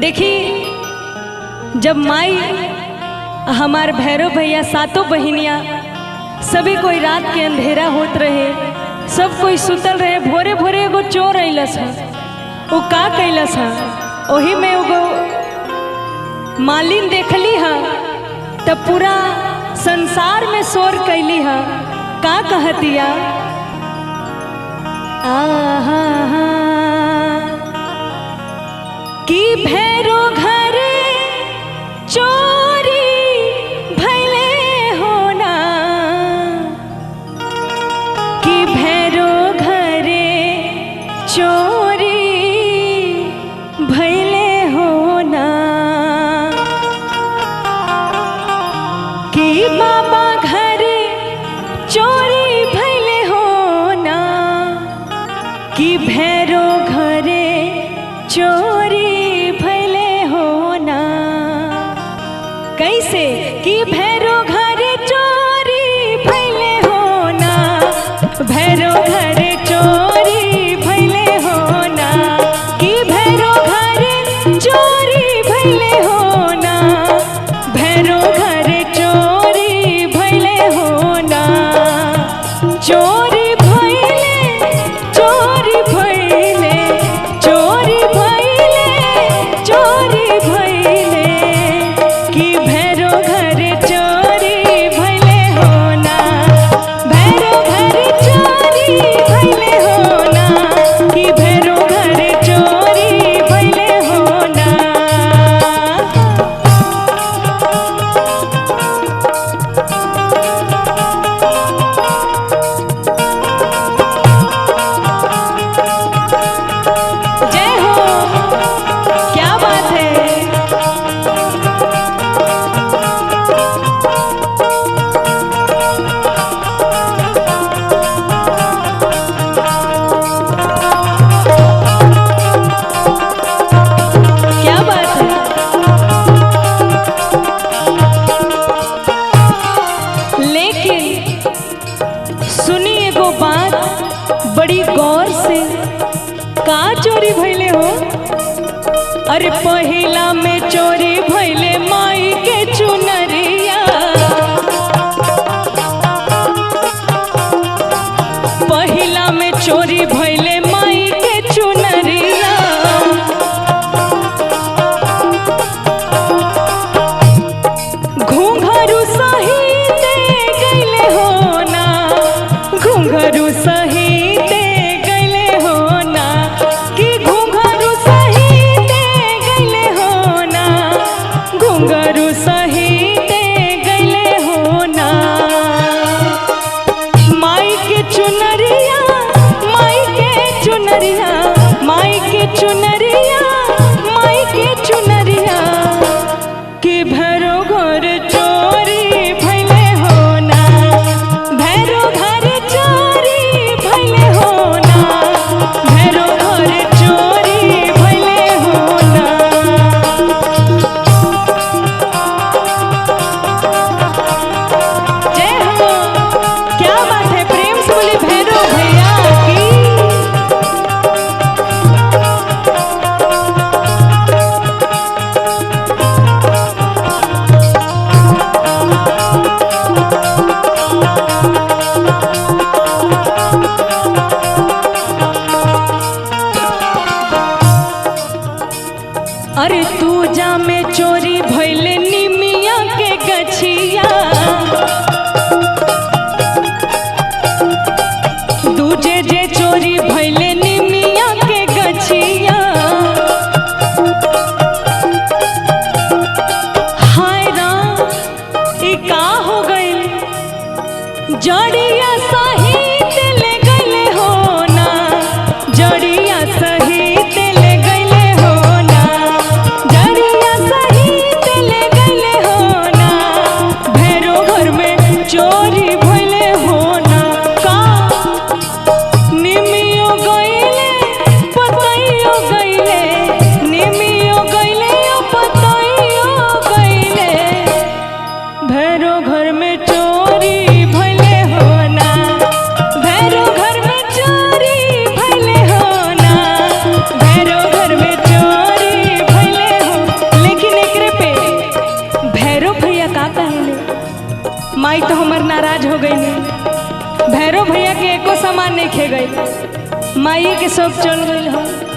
देखी जब माई हमार भैरव भैया सातों बहिनिया सभी कोई रात के अंधेरा होत रहे, सब कोई सुतल रहे, भोरे भोरे एगो चोर अइलस है। वो का कैलस है, वही में एगो मालिन देखली है तब पूरा संसार में शोर कैली है। का कहतिया कि भैरो घरे चोरी भैले होना, कि भैरो घरे चोरी भैले होना, कि बाबा घरे चोरी भैले होना, कि भैरो घरे चोरी भैले होना। कैसे कि भैरो घरे चोरी भैले होना, भैरो घरे चोरी भैले होना, कि भैरो घरे चोरी भैले होना, भैरो घरे चोरी भैले होना। चोरी भैले चोरी भैले चोरी भैले चोरी भैले, कि भैरो घरे चोरी भैले होना, भैरो घरे चोरी भैले होना, कि भैरो घरे चोरी भैले होना। जय हो, क्या बात है। क्या बात है। लेकिन सुनी एगो बात बड़ी गौर से, का चोरी भैले हो। अरे पहिला में चोरी भैले माई के चुनरिया, पहिला में चोरी भैले माई के चुनरिया। घूंघरू सहित गइले होना, घूंघरू सहित गइले होना, कि घूंघरू सहित गइले होना, घूंघरू सहित गइले होना। माई के चुनरिया माई के चुनरिया माई के चुनरिया माई के चुनरिया, कि भैरो घर चोरी भैले होना, भैरो घर चोरी भैले होना, भैरो घर चोरी भैले होना। जय हो, क्या बात है। प्रेम से बोली भैरो भैया की। अरे तू जा में चोरी भैले निमिया के गछिया, दूजे जे चोरी भैले निमिया के गछिया। हाय राम, ई का हो गइल। जड़िया सहित ले गइले होना, जड़िया सहित ले गइले होना, जड़िया सहित ले गइले होना, भैरो नहीं खे गई, माई के सब चल गई हम।